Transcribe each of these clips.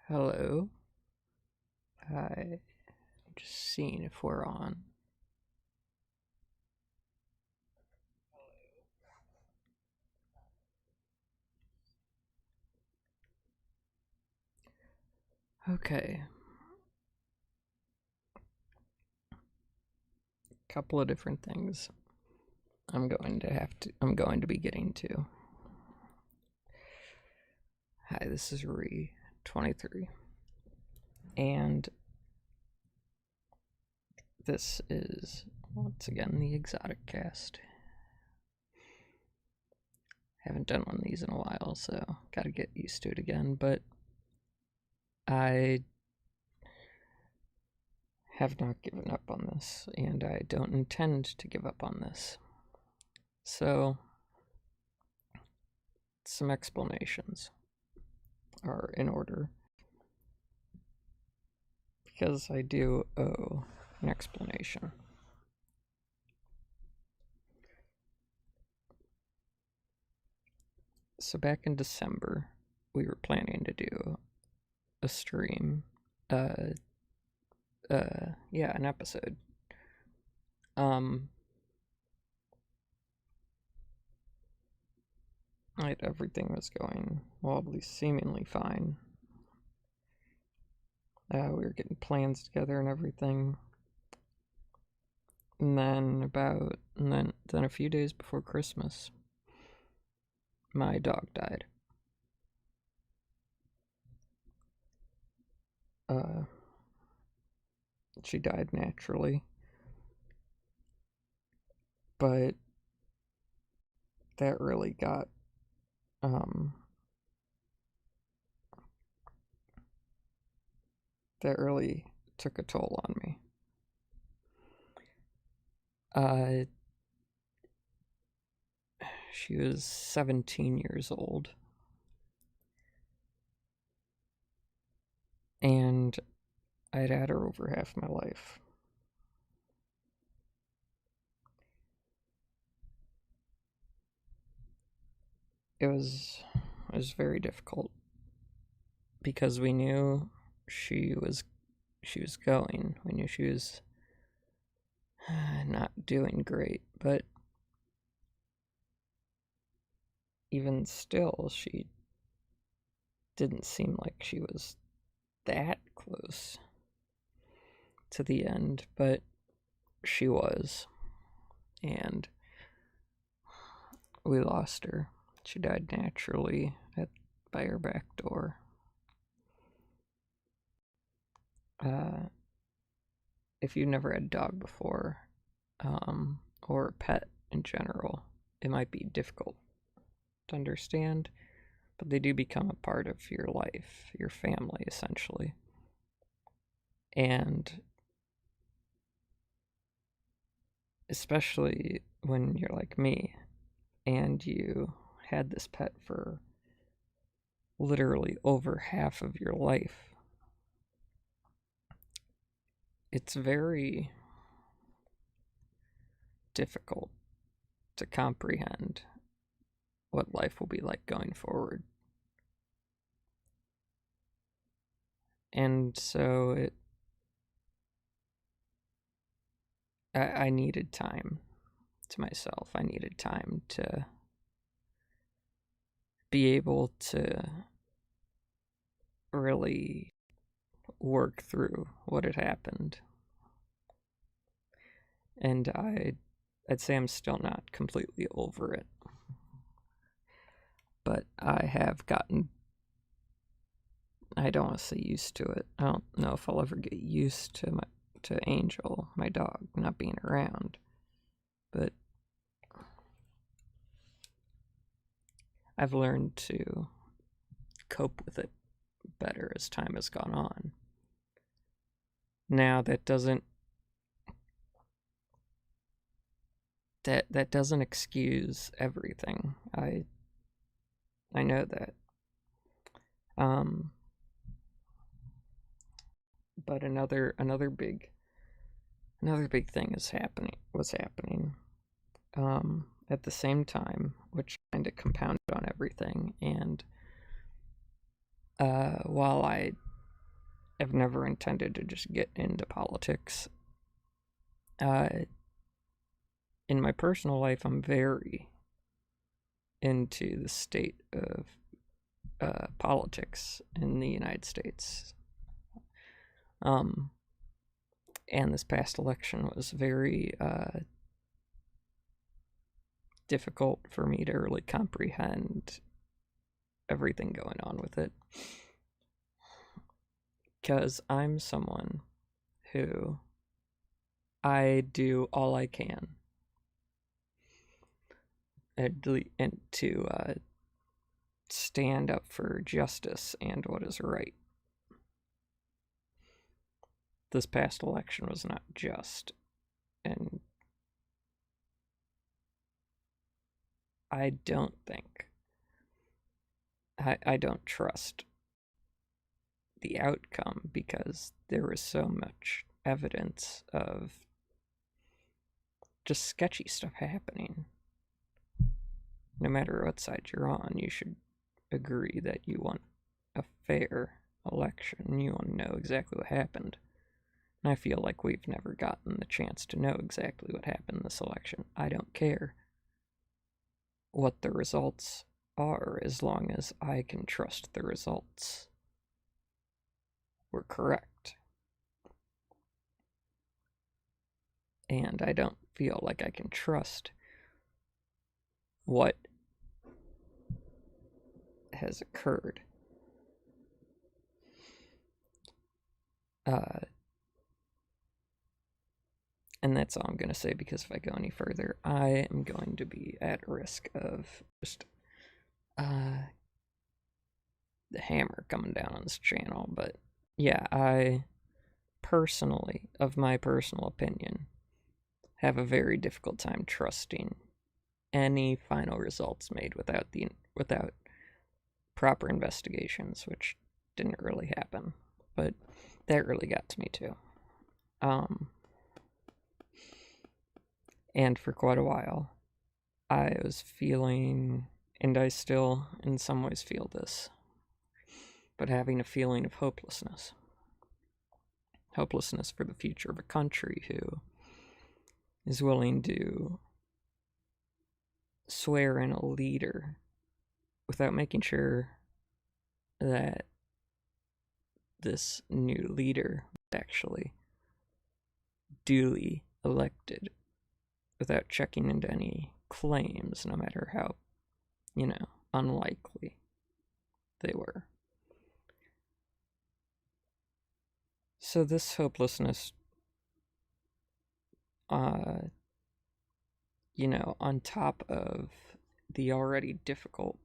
Hello. I'm just seeing if we're on. Okay. Couple of different things I'm going to be getting to. Hi, this is Re 23. And this is once again the Exotic Cast. Haven't done one of these in a while, so gotta get used to it again, but I have not given up on this, and I don't intend to give up on this. So, some explanations are in order because I do owe an explanation. So back in December, we were planning to do a stream, uh, an episode. Um, Everything was going well, at least seemingly fine. We were getting plans together and everything. And then a few days before Christmas, my dog died. Uh, she died naturally, but that really got um that really took a toll on me. Uh, she was 17 years old, and I'd had her over half my life. It was very difficult because we knew she was she was going. We knew she was not doing great, but even still, she didn't seem like she was that close to the end, but she was, and we lost her. She died naturally by her back door. Uh, if you've never had a dog before, or a pet in general, it might be difficult to understand, but they do become a part of your life, your family, essentially. And especially when you're like me and you had this pet for literally over half of your life, it's very difficult to comprehend what life will be like going forward. And so I needed time to myself. I needed time to be able to really work through what had happened. And I'd say I'm still not completely over it, but I have gotten, I don't want to say used to it. I don't know if I'll ever get used to Angel, my dog, not being around, but I've learned to cope with it better as time has gone on. Now that doesn't excuse everything. I know that. Um but another big thing is happening was happening at the same time, which kind of compounded on everything. And while I have never intended to just get into politics. In my personal life, I'm very into the state of politics in the United States. And this past election was very difficult for me to really comprehend everything going on with it. Because I'm someone who I do all I can and to stand up for justice and what is right. This past election was not just, and I don't think, I don't trust the outcome because there was so much evidence of just sketchy stuff happening. No matter what side you're on, you should agree that you want a fair election. You want to know exactly what happened. And I feel like we've never gotten the chance to know exactly what happened in this election. I don't care what the results are as long as I can trust the results were correct. And I don't feel like I can trust what has occurred. And that's all I'm going to say, because if I go any further, I am going to be at risk of just the hammer coming down on this channel. But yeah, I personally, of my personal opinion, have a very difficult time trusting any final results made without proper investigations, which didn't really happen. But that really got to me too. And for quite a while, I was feeling, and I still in some ways feel this, but having a feeling of hopelessness. Hopelessness for the future of a country who is willing to swear in a leader without making sure that this new leader was actually duly elected, without checking into any claims, no matter how, unlikely they were. So this hopelessness, on top of the already difficult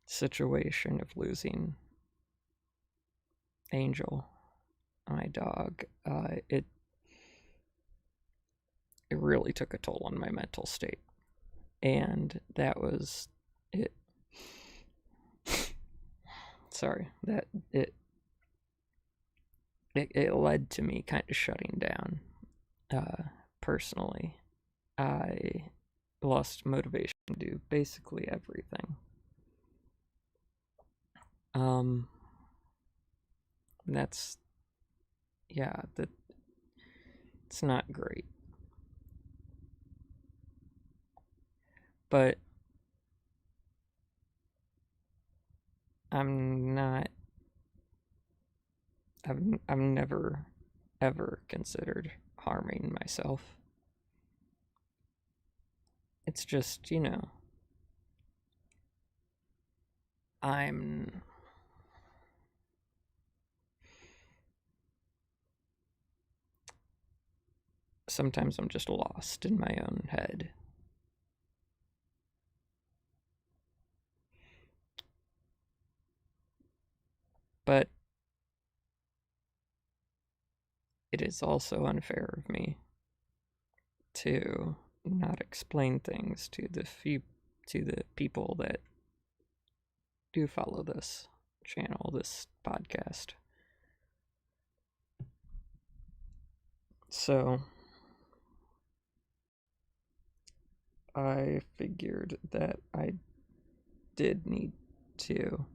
situation of losing Angel, my dog, it really took a toll on my mental state. And that was it. Sorry, that it led to me kind of shutting down. Personally, I lost motivation to do basically everything. That's, it's not great. But I've never ever considered harming myself. It's just, I'm sometimes I'm just lost in my own head. But it is also unfair of me to not explain things to the people that do follow this channel, this podcast. So I figured that I did need to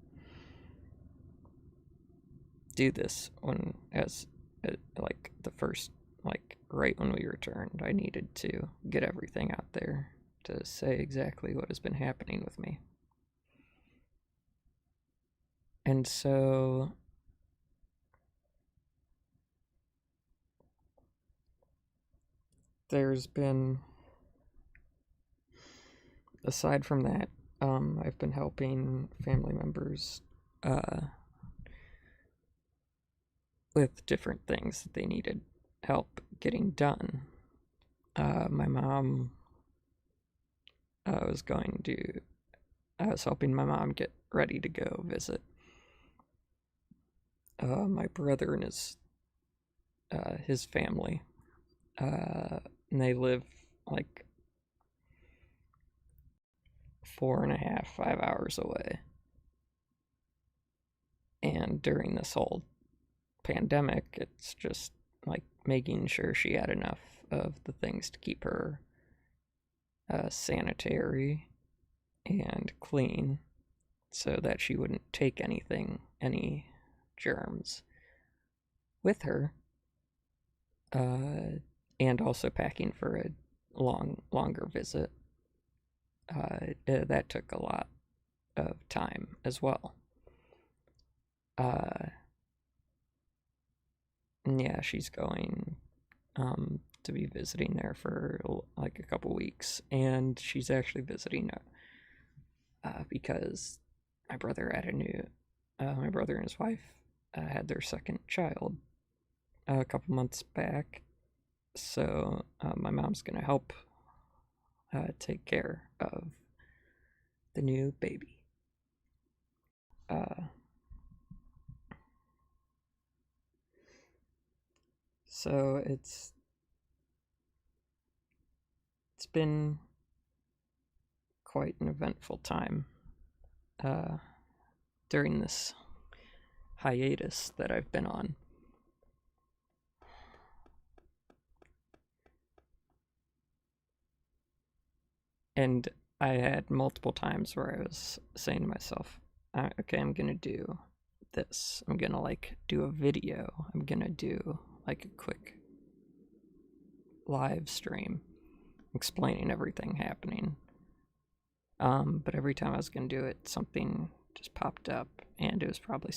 do this like the first, like right when we returned. I needed to get everything out there to say exactly what has been happening with me. And so there's been, aside from that, I've been helping family members with different things that they needed help getting done. My mom was going to, I was helping my mom get ready to go visit my brother and his family. And they live like 4.5, 5 hours away. And during this whole pandemic, it's just like making sure she had enough of the things to keep her sanitary and clean so that she wouldn't take any germs with her, and also packing for a longer visit. That took a lot of time as well. Yeah, she's going to be visiting there for like a couple weeks, and she's actually visiting because my brother and his wife had their second child a couple months back. So my mom's gonna help take care of the new baby. So it's been quite an eventful time during this hiatus that I've been on. And I had multiple times where I was saying to myself, okay, I'm gonna do this. I'm gonna like do a video. I'm gonna do like a quick live stream explaining everything happening. But every time I was gonna do it, something just popped up, and it was probably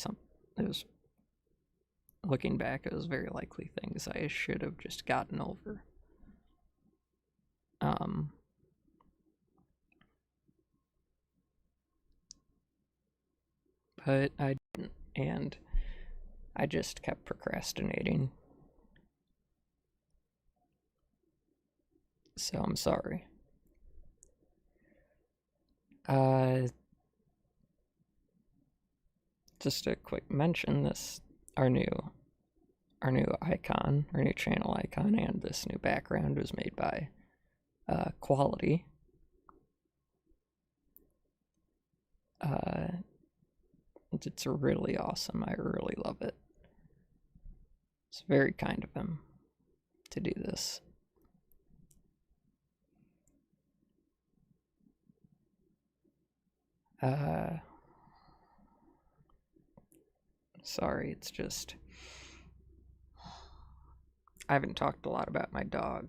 looking back, it was very likely things I should have just gotten over. But I didn't, and I just kept procrastinating. So I'm sorry. Just a quick mention, our new icon, our new channel icon, and this new background was made by Quality. It's really awesome. I really love it. It's very kind of him to do this. Sorry, it's just I haven't talked a lot about my dog.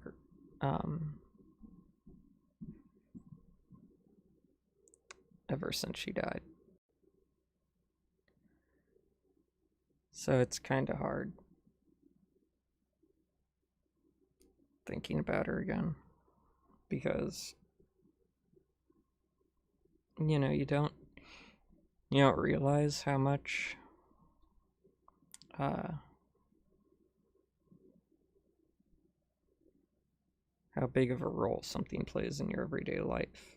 Ever since she died. So it's kind of hard thinking about her again, because you don't realize how much how big of a role something plays in your everyday life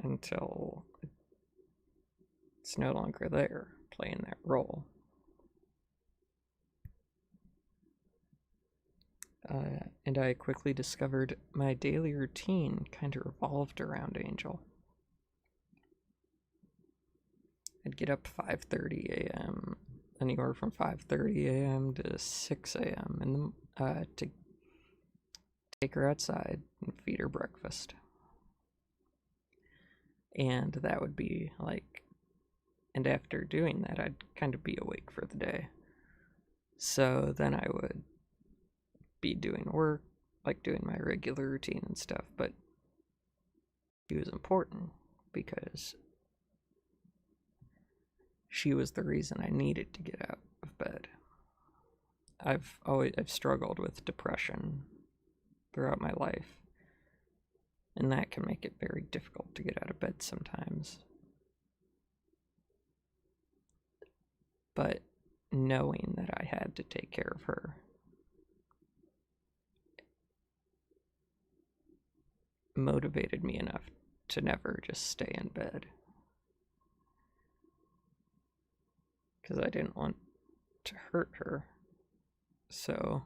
until it's no longer there playing that role. And I quickly discovered my daily routine kind of revolved around Angel. I'd get up 5:30 a.m., anywhere from 5:30 a.m. to 6 a.m. To take her outside and feed her breakfast. And that would be like, and after doing that, I'd kind of be awake for the day. So then I would be doing work, like doing my regular routine and stuff, but she was important because she was the reason I needed to get out of bed. I've struggled with depression throughout my life, and that can make it very difficult to get out of bed sometimes. But knowing that I had to take care of her motivated me enough to never just stay in bed, because I didn't want to hurt her. So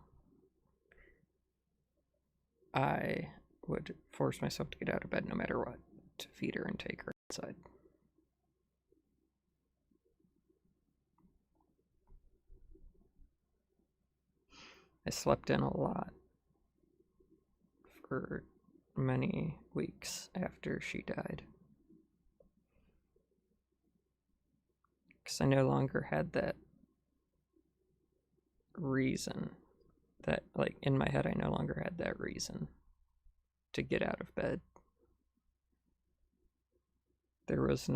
I would force myself to get out of bed no matter what, to feed her and take her outside. I slept in a lot for many weeks after she died, because I no longer had that reason, that, like, in my head, I no longer had that reason to get out of bed. There was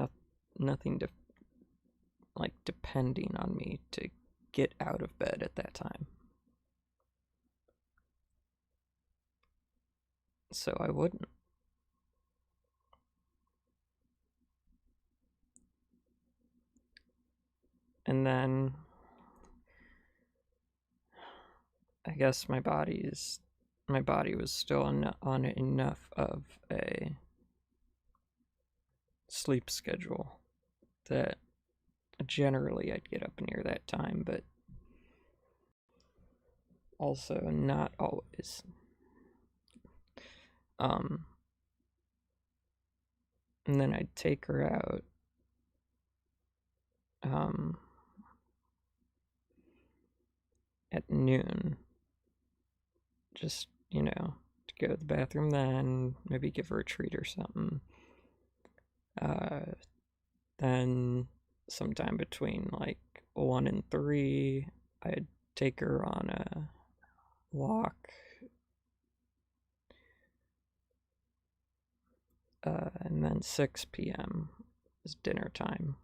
nothing to, like, depending on me to get out of bed at that time. So I wouldn't. And then I guess my body was still on enough of a sleep schedule that generally I'd get up near that time, but also not always. And then I'd take her out at noon, just, to go to the bathroom, then maybe give her a treat or something. Then sometime between like 1 and 3, I'd take her on a walk. And then 6 p.m. is dinner time.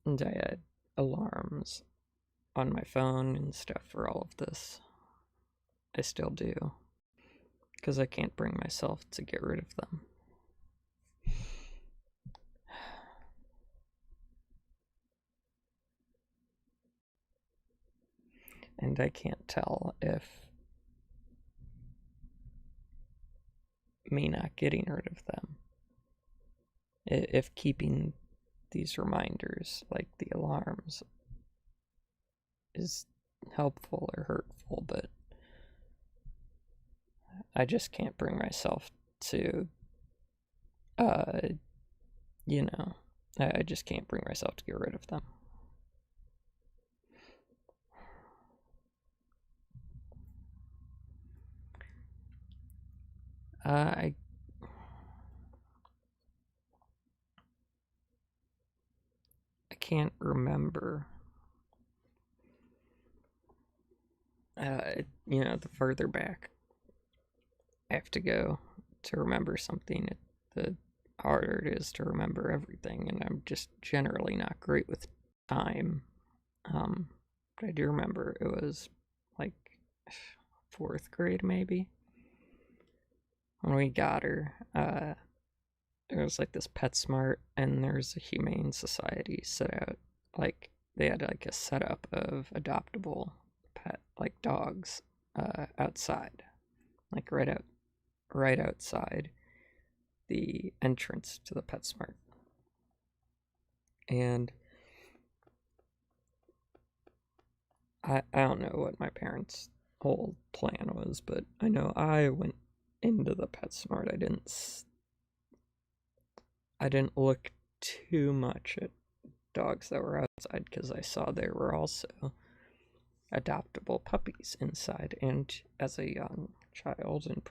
And I had alarms on my phone and stuff for all of this. I still do, because I can't bring myself to get rid of them. And I can't tell if me not getting rid of them, if keeping these reminders, like the alarms, is helpful or hurtful, but I just can't bring myself to, I just can't bring myself to get rid of them. I can't remember. The further back I have to go to remember something, the harder it is to remember everything, and I'm just generally not great with time. But I do remember it was like 4th grade, maybe, when we got her. There was like this PetSmart, and there's a Humane Society set out. Like, they had like a setup of adoptable pet, like dogs, outside, like right outside the entrance to the PetSmart. And I don't know what my parents' whole plan was, but I know I went into the PetSmart. I didn't look too much at dogs that were outside, because I saw there were also adoptable puppies inside. And as a young child, and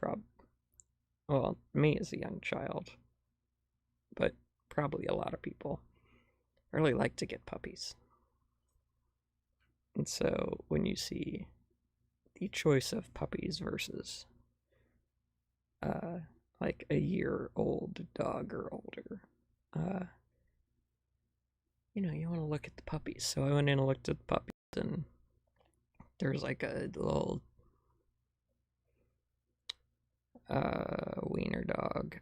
me as a young child, but probably a lot of people, I really like to get puppies. And so when you see the choice of puppies versus uh, like a year old dog or older, uh, you want to look at the puppies. So I went in and looked at the puppies, and there's like a little wiener dog.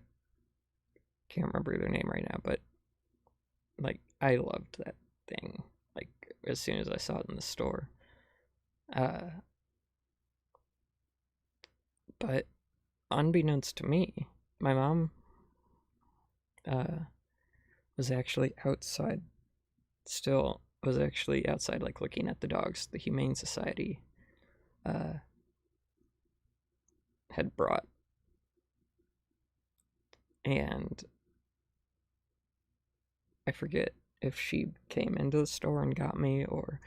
Can't remember their name right now, but like I loved that thing. Like as soon as I saw it in the store, uh, but unbeknownst to me, my mom uh, was actually outside. Still was actually outside, like looking at the dogs. The Humane Society uh, had brought, and I forget if she came into the store and got me or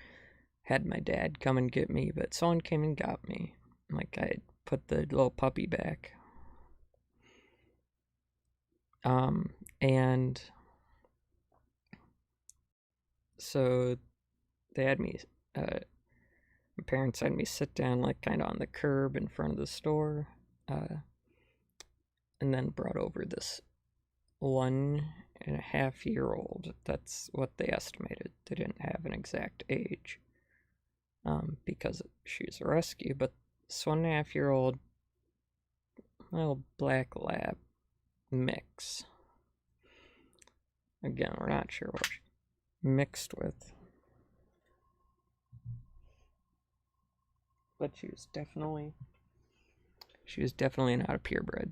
had my dad come and get me, but someone came and got me. Like I put the little puppy back. And so they had me, my parents had me sit down, like kind of on the curb in front of the store, uh, and then brought over this 1.5-year-old. That's what they estimated. They didn't have an exact age because she's a rescue, but this 1.5-year-old little black lab mix. Again, we're not sure what she mixed with, but she was definitely not a purebred.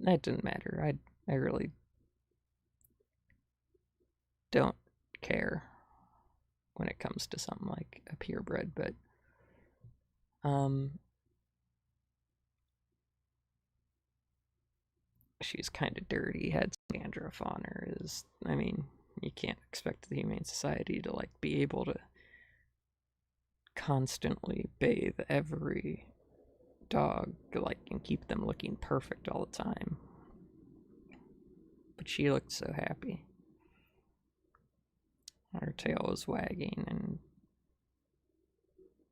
That didn't matter. I really don't care when it comes to something like a purebred, but she's kind of dirty, had dandruff on her. I mean, you can't expect the Humane Society to like be able to constantly bathe every dog, like, and keep them looking perfect all the time. But she looked so happy. Her tail was wagging, and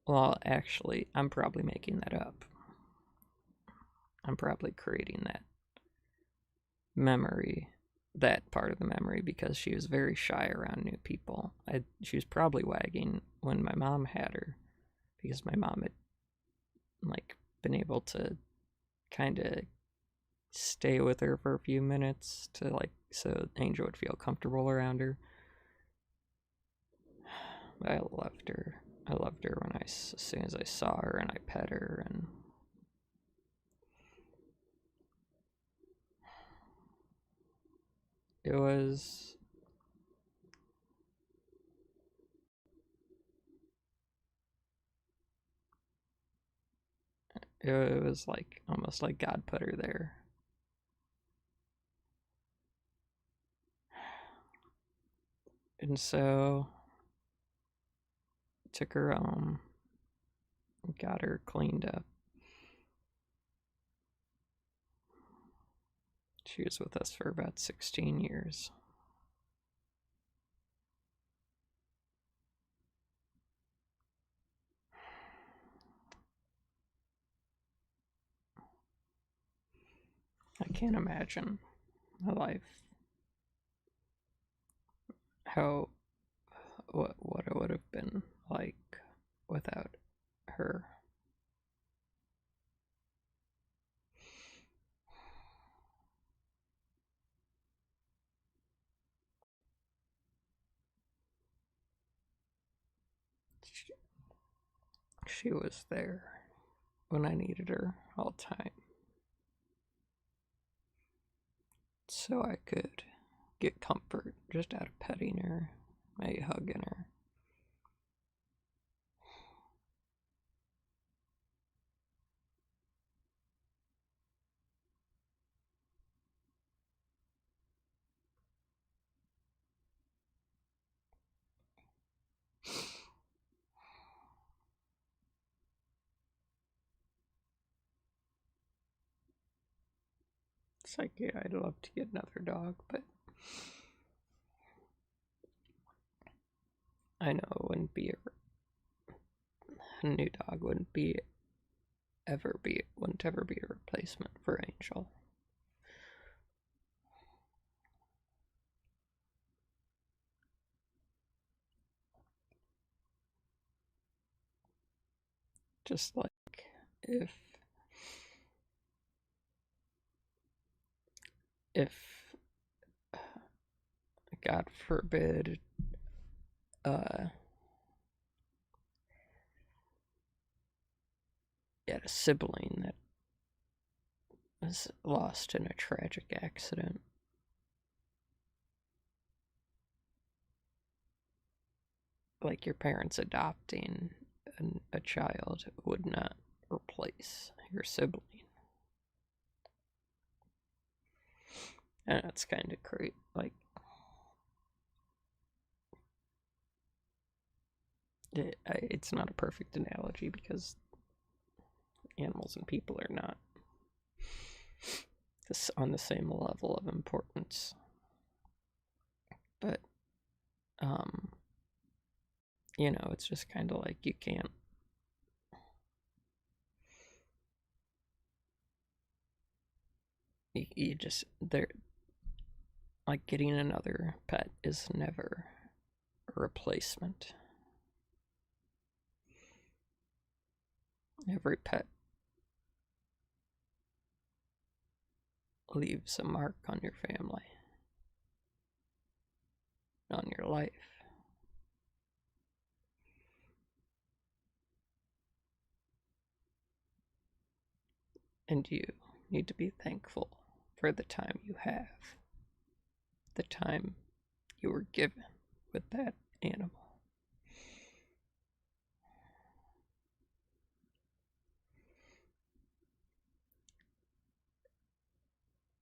well, actually, I'm probably making that up. I'm probably creating that memory, that part of the memory, because she was very shy around new people. She was probably wagging when my mom had her, because my mom had like been able to kind of stay with her for a few minutes to like so Angel would feel comfortable around her. I loved her. I loved her as soon as I saw her and I pet her, and it was like almost like God put her there. And so took her home, got her cleaned up. She was with us for about 16 years. I can't imagine a life, how, what it would have been like without her. She was there when I needed her all the time. So I could get comfort just out of petting her, maybe hugging her. It's like, yeah, I'd love to get another dog, but I know it wouldn't be a new dog wouldn't ever be a replacement for Angel. Just like if God forbid you had a sibling that was lost in a tragic accident, like your parents adopting a child would not replace your sibling. And that's kind of crazy. Like, it's not a perfect analogy because animals and people are not on the same level of importance. But, it's just kind of like you can't. You just, like getting another pet is never a replacement. Every pet leaves a mark on your family, on your life. And you need to be thankful for the time you have, the time you were given with that animal.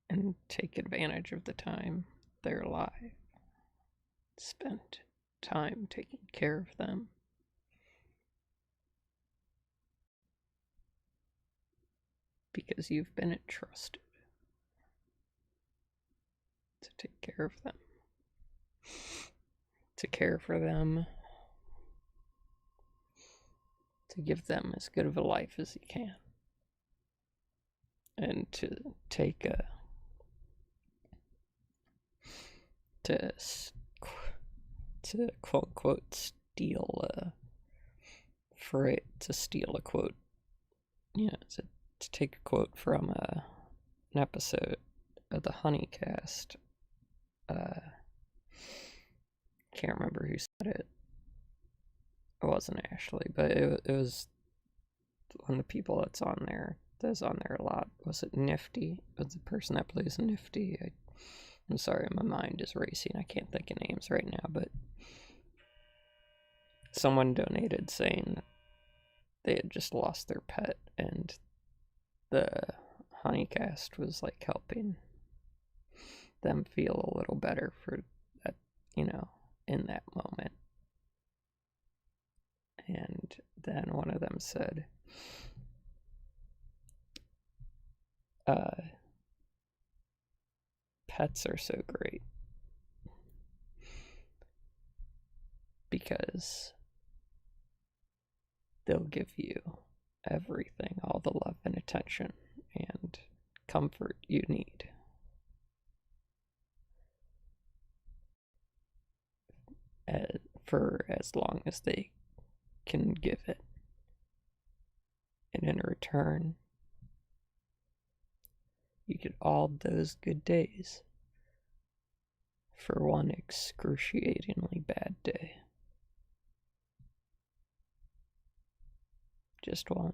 And take advantage of the time they're alive. Spend time taking care of them. Because you've been entrusted to take care of them. To care for them. To give them as good of a life as you can. And to take to quote unquote steal a quote, to take a quote from an episode of the Honeycast. Can't remember who said it. It wasn't Ashley, but it was one of the people that's on there a lot. Was it Nifty? Was the person that plays Nifty? I'm sorry, my mind is racing. I can't think of names right now, but someone donated saying they had just lost their pet, and the Honeycast was like helping them feel a little better for that, in that moment. And then one of them said, pets are so great because they'll give you everything, all the love and attention and comfort you need. For as long as they can give it. And in return, you get all those good days for one excruciatingly bad day. Just one.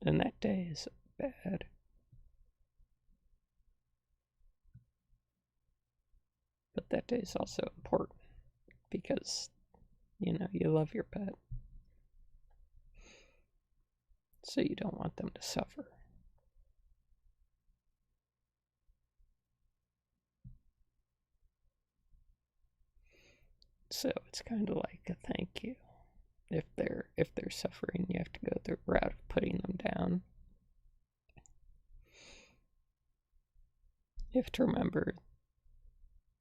And that day is bad. But that day is also important because, you love your pet. So you don't want them to suffer. So it's kind of like a thank you. If they're suffering, you have to go the route of putting them down. You have to remember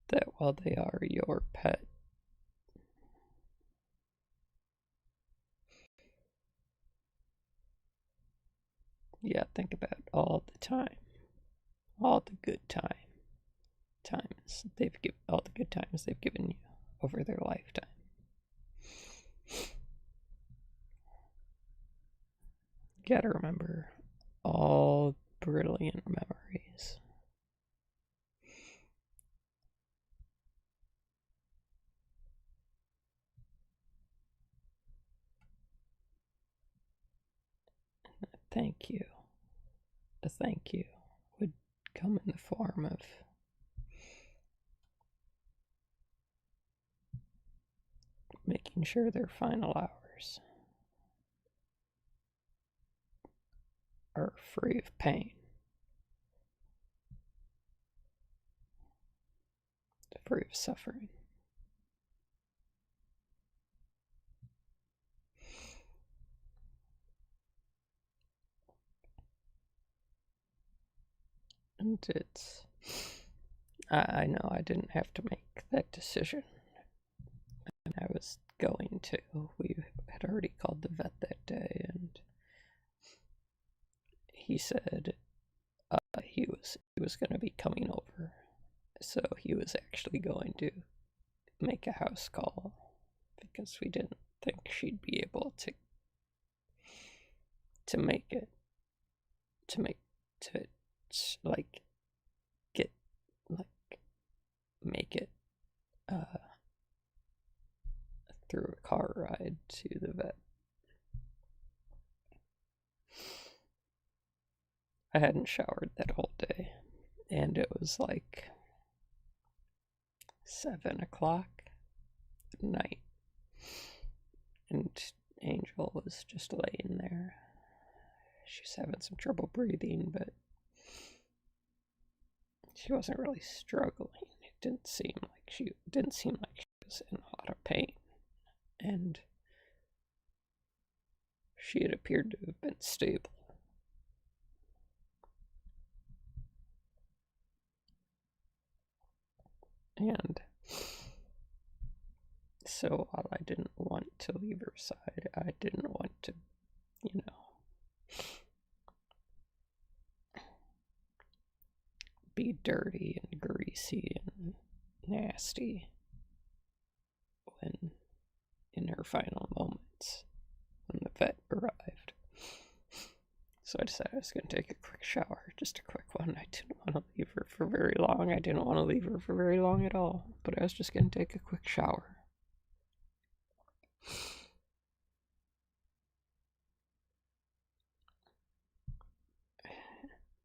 that while they are your pet, yeah, think about all the time, all the good times they've given, all the good times they've given you over their lifetime. You gotta remember all brilliant memories. Thank you. A thank you would come in the form of making sure their final hours are free of pain, free of suffering. And I know I didn't have to make that decision. And I was going to. We had already called the vet that day, and he said he was going to be coming over, so he was actually going to make a house call because we didn't think she'd be able to make it to like get like make it through a car ride to the vet. I hadn't showered that whole day, and it was like 7 o'clock at night, and Angel was just laying there. She's having some trouble breathing, but she wasn't really struggling. It didn't seem like she was in a lot of pain, and she had appeared to have been stable. And so while I didn't want to leave her side, I didn't want to, be dirty and greasy and nasty when in her final moments when the vet arrived. So I decided I was going to take a quick shower, just a quick one. I didn't want to leave her for very long. I didn't want to leave her for very long at all, but I was just going to take a quick shower.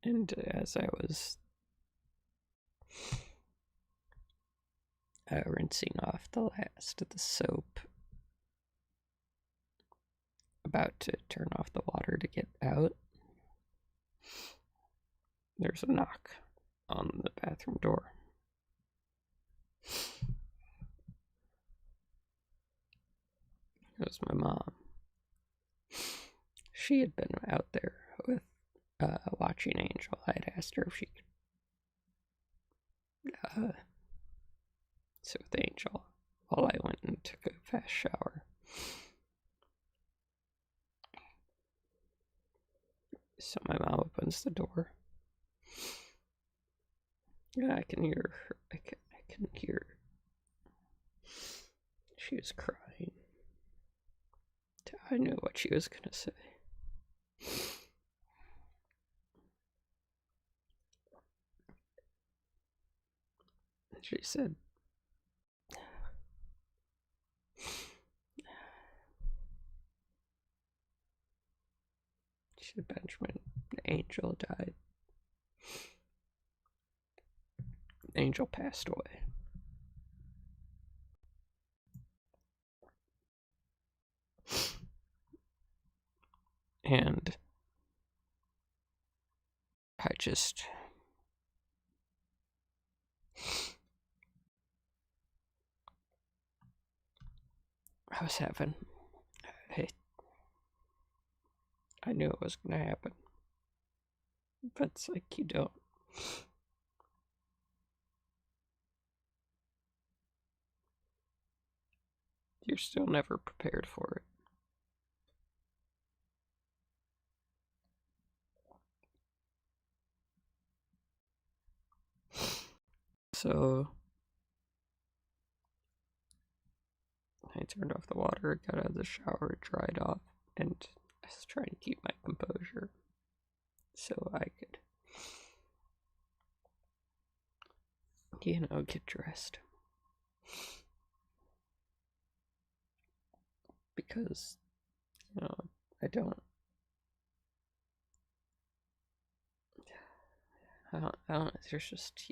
And as I was rinsing off the last of the soap, about to turn off the water to get out, there's a knock on the bathroom door. It was my mom. She had been out there with watching Angel. I had asked her if she could sit with Angel while I went and took a fast shower. So my mom opens the door. I can hear her. I can hear her. She was crying. I knew what she was going to say. She said, Benjamin, Angel died. Angel passed away. And I was having, I knew it was going to happen. But it's like you don't You're still never prepared for it. So I turned off the water, got out of the shower, dried off, and I was trying to keep my composure so I could, get dressed. Because, I don't, there's just,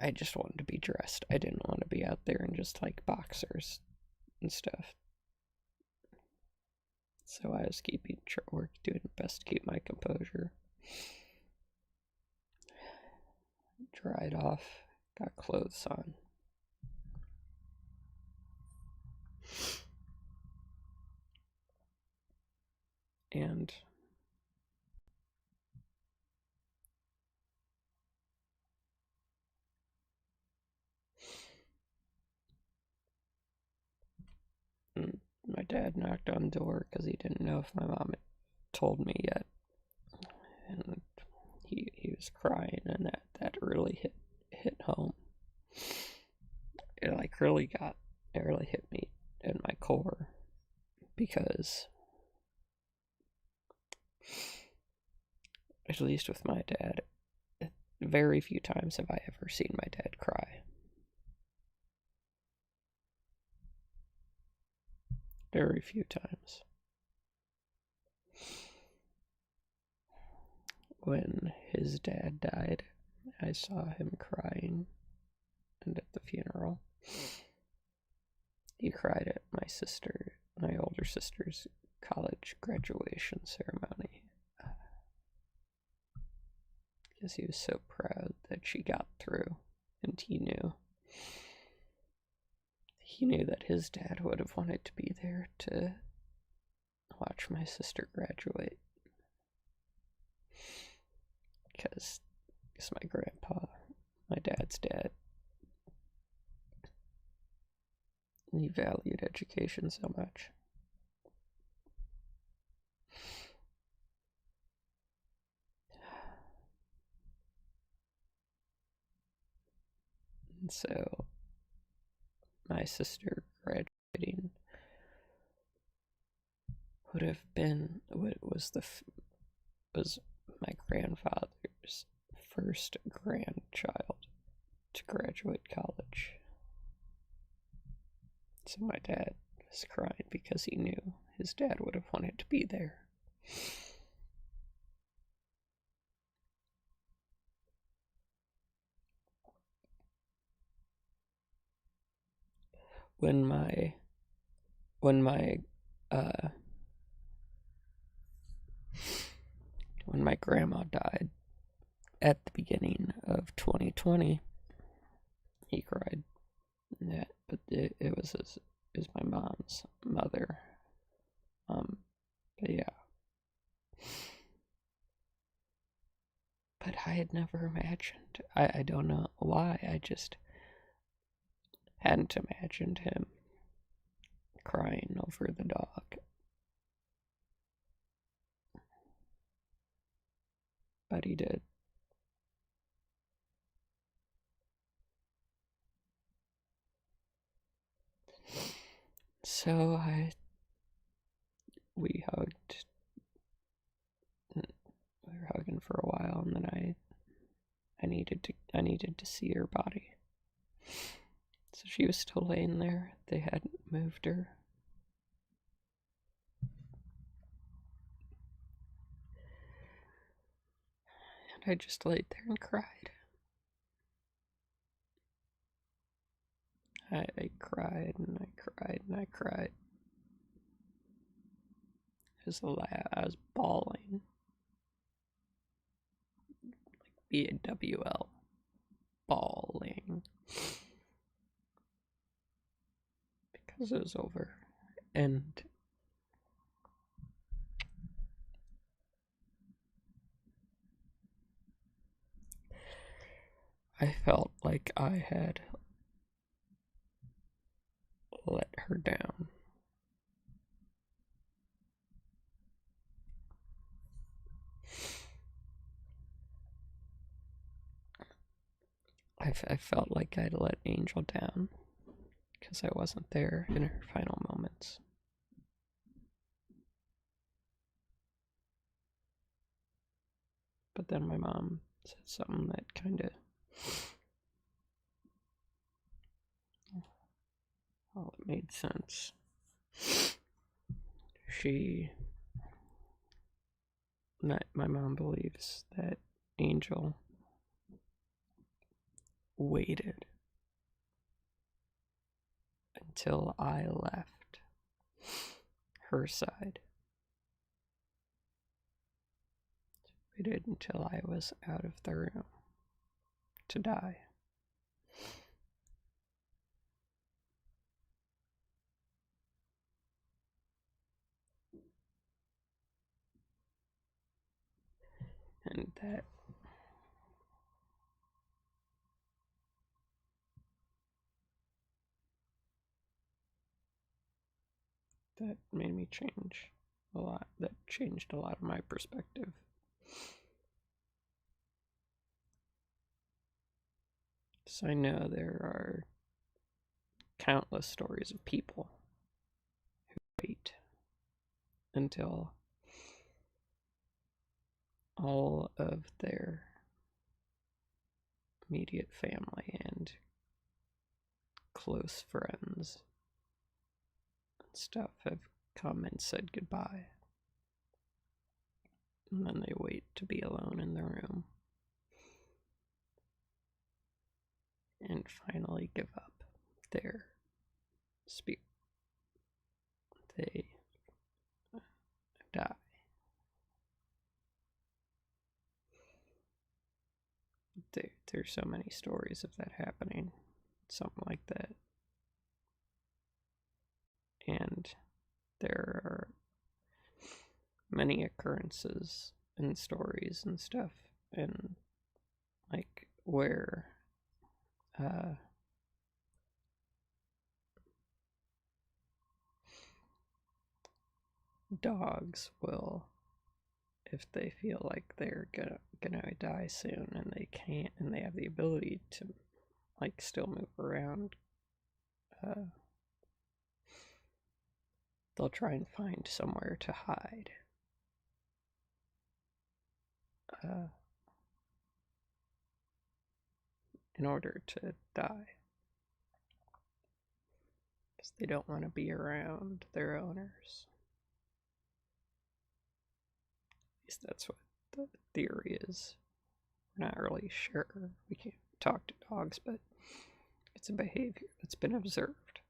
I just wanted to be dressed. I didn't want to be out there in just like boxers and stuff. So I was doing my best to keep my composure. Dried off, got clothes on. And my dad knocked on the door because he didn't know if my mom had told me yet. And he was crying, and that really hit home. It really hit me in my core, because at least with my dad, very few times have I ever seen my dad cry. Very few times. When his dad died, I saw him crying, and at the funeral, he cried at my older sister's college graduation ceremony, because he was so proud that she got through, and he knew that his dad would have wanted to be there to watch my sister graduate, because my grandpa, my dad's dad, he valued education so much. And so my sister graduating was my grandfather's first grandchild to graduate college. So my dad was crying because he knew his dad would have wanted to be there. When my grandma died at the beginning of 2020, he cried. Yeah, but it was my mom's mother. But yeah. But I had never imagined. I don't know why. I just hadn't imagined him crying over the dog. But he did. So we hugged. We were hugging for a while, and then I needed to see her body. So she was still laying there. They hadn't moved her. And I just laid there and cried. I cried and I cried and I cried. I was bawling. Like BAWL. Bawling. Because it was over. And I felt like I had let her down. I felt like I'd let Angel down because I wasn't there in her final moments. But then my mom said something that kind of, well, it made sense. My mom believes that Angel waited until I left her side. Waited until I was out of the room to die. And that made me change a lot. That changed a lot of my perspective. So I know there are countless stories of people who wait until all of their immediate family and close friends and stuff have come and said goodbye. And then they wait to be alone in the room and finally give up their spirit. They die. There's so many stories of that happening, something like that. And there are many occurrences and stories and stuff, and like where dogs will, if they feel like they're gonna die soon and they can't, and they have the ability to like still move around, they'll try and find somewhere to hide. In order to die, because they don't want to be around their owners. At least that's what the theory is. We're not really sure. We can't talk to dogs, but it's a behavior that's been observed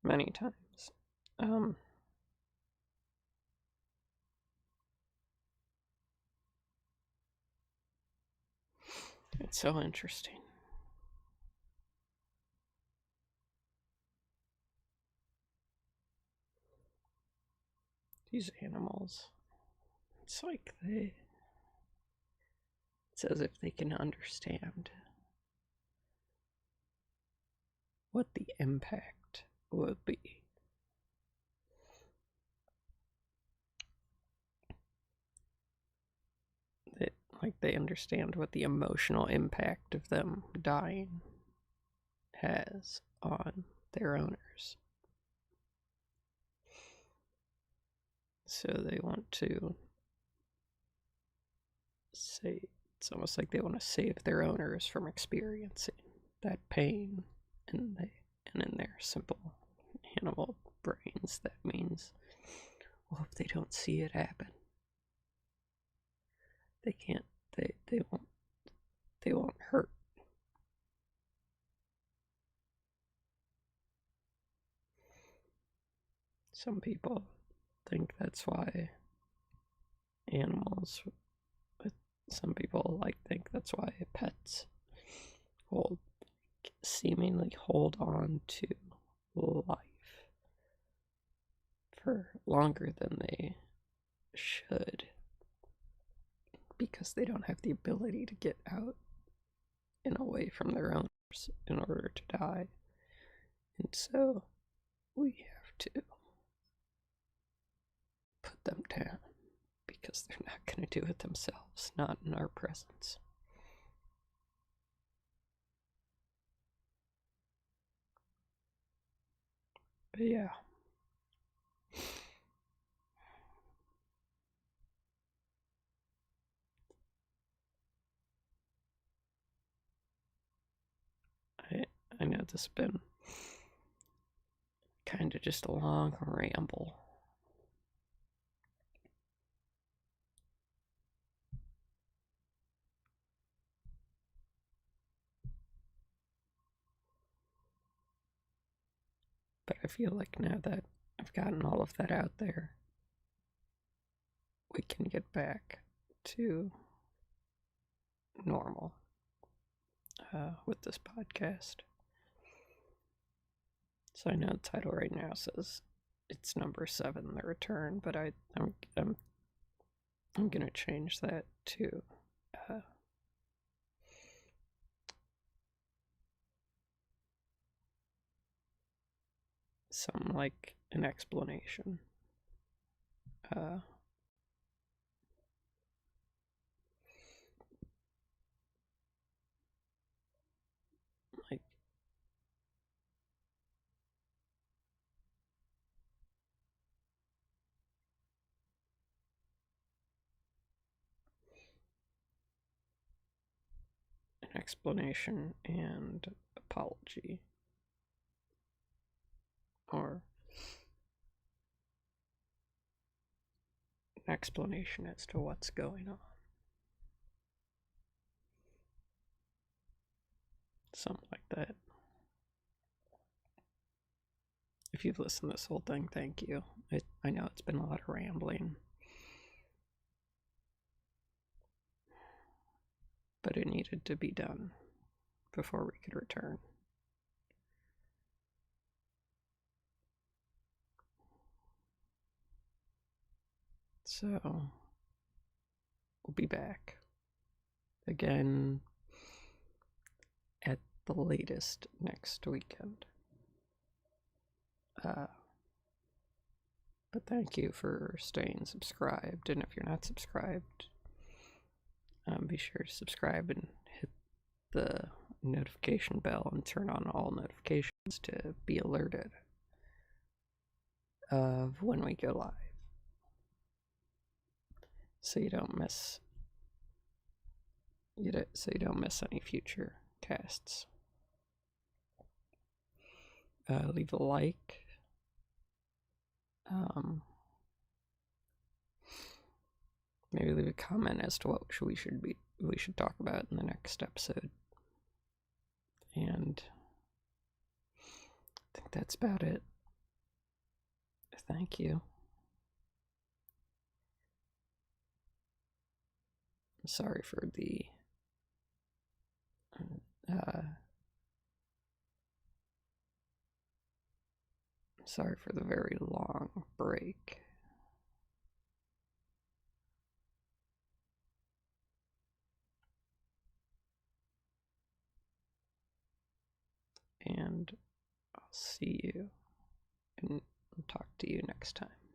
many times. It's so interesting. These animals, it's like it's as if they can understand what the impact would be. Like they understand what the emotional impact of them dying has on their owners. So they want to say, it's almost like they want to save their owners from experiencing that pain, and in their simple animal brains, that means, well, if they don't see it happen, they can't, they won't hurt. Some people think that's why animals, some people think that's why pets seemingly hold on to life for longer than they should, because they don't have the ability to get out taken away from their owners in order to die. And so we have to put them down because they're not going to do it themselves, not in our presence. But yeah. I know this has been kind of just a long ramble. But I feel like now that I've gotten all of that out there, we can get back to normal with this podcast. So I know the title right now says it's number 7, The Return, but I'm gonna change that to some like an explanation. Like an explanation and apology, or an explanation as to what's going on. Something like that. If you've listened to this whole thing, thank you. I know it's been a lot of rambling, but it needed to be done before we could return. So, we'll be back again at the latest next weekend. But thank you for staying subscribed, and if you're not subscribed, be sure to subscribe and hit the notification bell and turn on all notifications to be alerted of when we go live, so you don't miss any future casts. Leave a like. Maybe leave a comment as to what we should talk about in the next episode. And I think that's about it. Thank you. Sorry for the very long break. And I'll see you and talk to you next time.